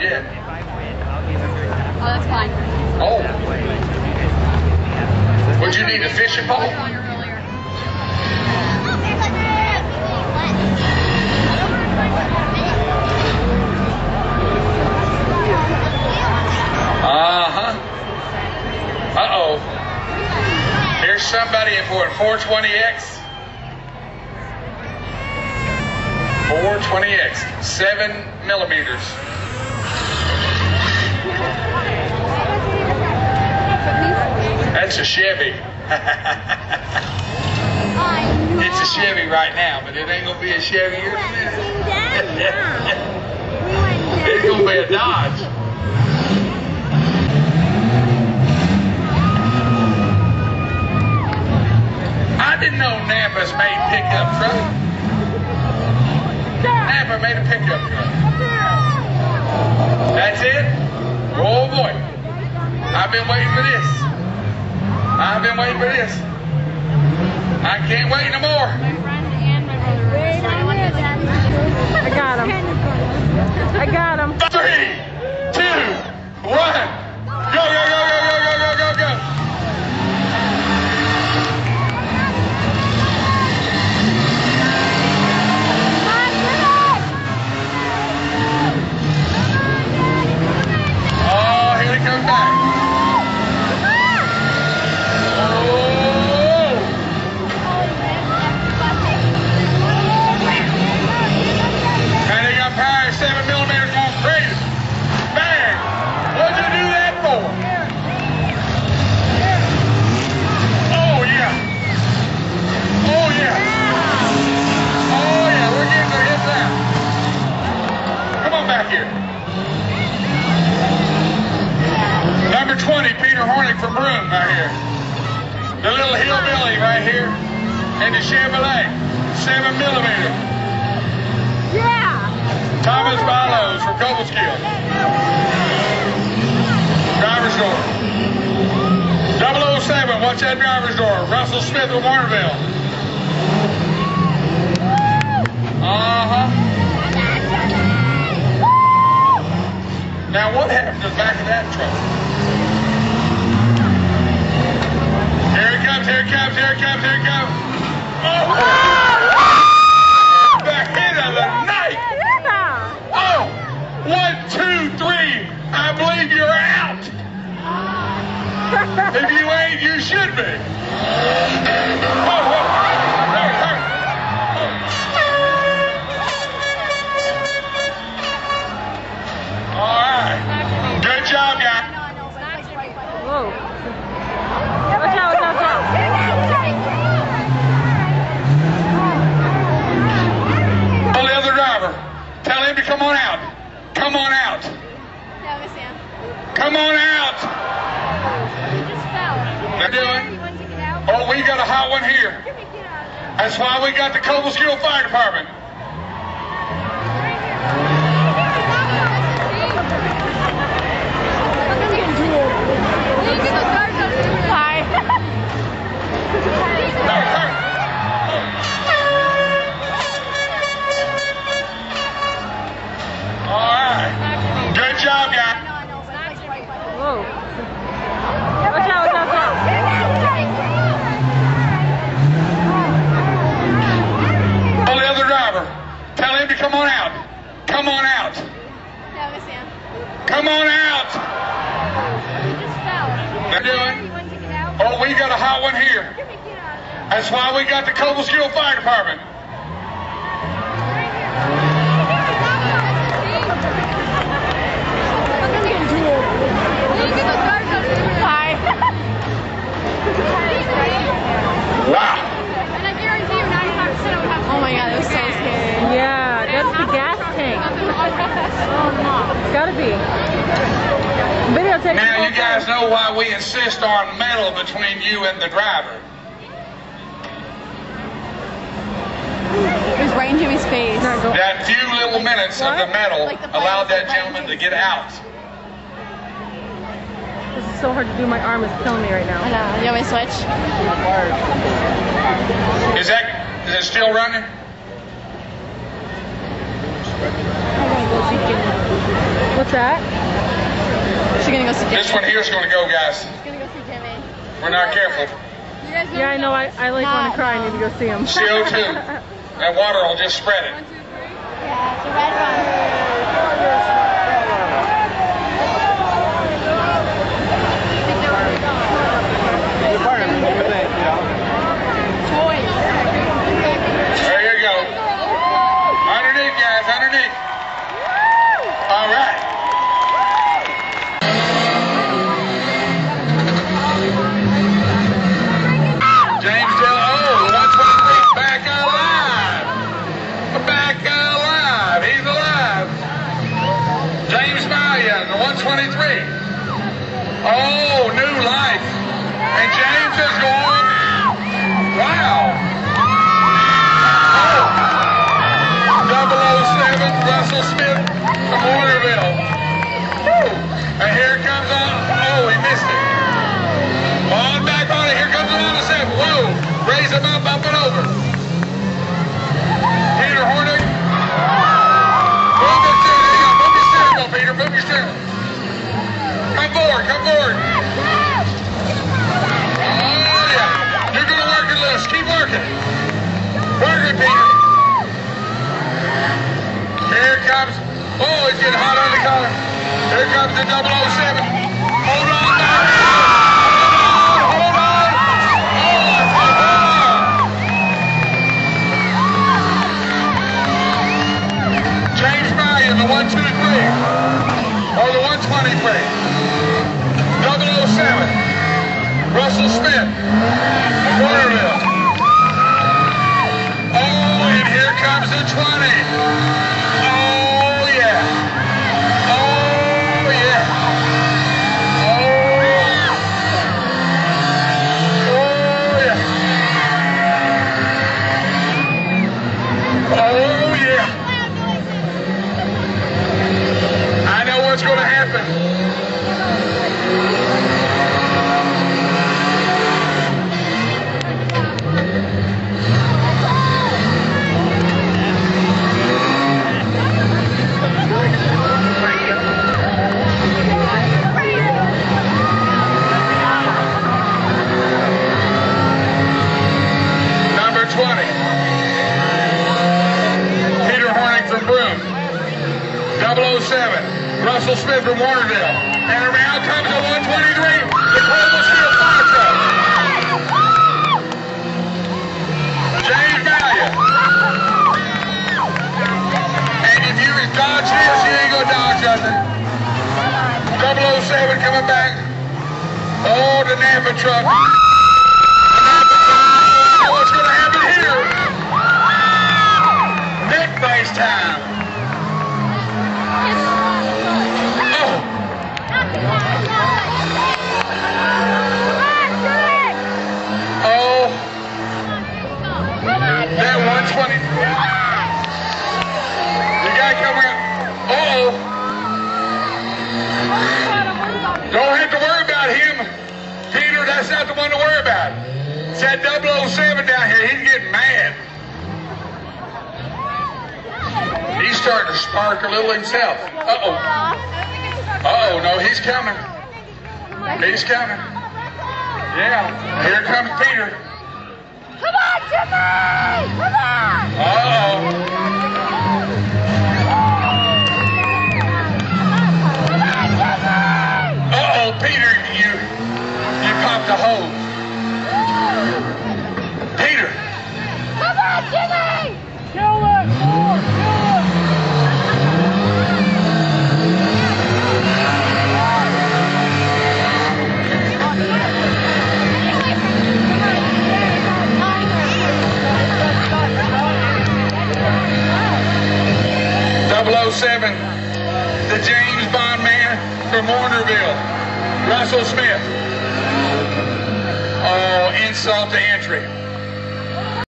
yet. Oh, that's fine. Oh. Would you need a fishing pole? Uh-oh. Here's somebody in for it. 420X. 420X. 7 millimeters. That's a Chevy. It's a Chevy right now, but it ain't gonna be a Chevy here in a minute. It's gonna be a Dodge. I didn't know Napa's made pickup truck. Napa made a pickup truck. That's it? Oh boy. I've been waiting for this. I've been waiting for this. I can't wait no more. My friend and my brother. I got him. I got him. 3, 2, 1. Go, go, go, go, go, go, go, go, go. Oh, here he comes back. Number 20, Peter Hornick from Broome, right here. The little hillbilly right here, and the Chevrolet, 7 millimeter. Yeah. Thomas Bilos from Cobleskill. Driver's door. 007, watch that driver's door. Russell Smith of Warnerville. Now what happened to the back of that truck? Here it comes, here it comes, here it comes, here it comes. Oh! The hit of the night! Oh! 1, 2, 3. I believe you're out. If you ain't, you should be. Oh, all right. Good job, guys. Whoa. Watch out, watch out, watch out. Tell the other driver. Tell him to come on out. Come on out. Come on out. They're doing. Oh, we got a hot one here. That's why we got the Cobleskill Fire Department. All right. Good job, guys. Whoa. Watch out, watch out, watch out. Tell the other driver. Tell him to come on out. Come on out. Come on out. They're doing. Oh, we got a hot one here. That's why we got the Cobleskill Fire Department. Wow. And I guarantee you 95% would have. Oh my god, that was so scary. Yeah, that's the gas tank. It's gotta be. Videotape. Now you guys know why we insist on metal between you and the driver. It was right in Jimmy's face. That few little minutes of the metal allowed that gentleman to get out. This is so hard to do. My arm is killing me right now. I know. You want me to switch? Is it still running? I'm gonna go see Jimmy. What's that? She's gonna go see Jimmy. This one here's going to go, guys. She's gonna go see Jimmy. We're not careful. Yeah, I know. I like want to cry. I need to go see him. CO2. That water will just spread it. Yeah, it's a red one. There you go. Underneath, guys, underneath. All right. James Dell, oh, 123, back alive. Back alive. He's alive. James Maya, the 123. Oh, new life. And James is going, wow. 007, Russell Smith from Warnerville. Woo. And here comes on, oh, he missed it. On back on it, here comes on the 7. Whoa, raise him up and over. Peter Hornick. Move your steering, there you go. Move your steering, go, Peter, move your steering. Come forward, come forward. Oh, yeah. You're going to work it loose. Keep working. Work it, Peter. Here comes, oh, it's getting hot on the collar. Here comes the 007. Hold on now. Hold on. James Maya, the 123. Or the 123. 007. Russell Smith. Warnerville. Oh, and here comes the 20. What's going to happen? Number 20. Peter Hornick from Broome. 007. Russell Smith from Warnerville. And around comes the 123, the cobleskill fire truck. James Maya. And if you dodge this, you ain't gonna dodge nothing. 007 coming back. Oh, the Napa truck. The Napa truck. What's gonna happen here? Neck brace time. Oh, that 120. The guy coming up. Uh-oh. Don't have to worry about him. Peter, that's not the one to worry about. It's that 007 down here. He's getting mad. He's starting to spark a little himself. Uh-oh. Uh-oh, no, he's coming. He's coming. Yeah, here comes Peter. Come on, Jimmy! Come on! Uh-oh. Come on, Jimmy! Uh-oh, Peter, you popped the hose. Peter. Come on, Jimmy! Kill it! Kill it! 007, the James Bond man from Warnerville, Russell Smith. Oh, insult to injury.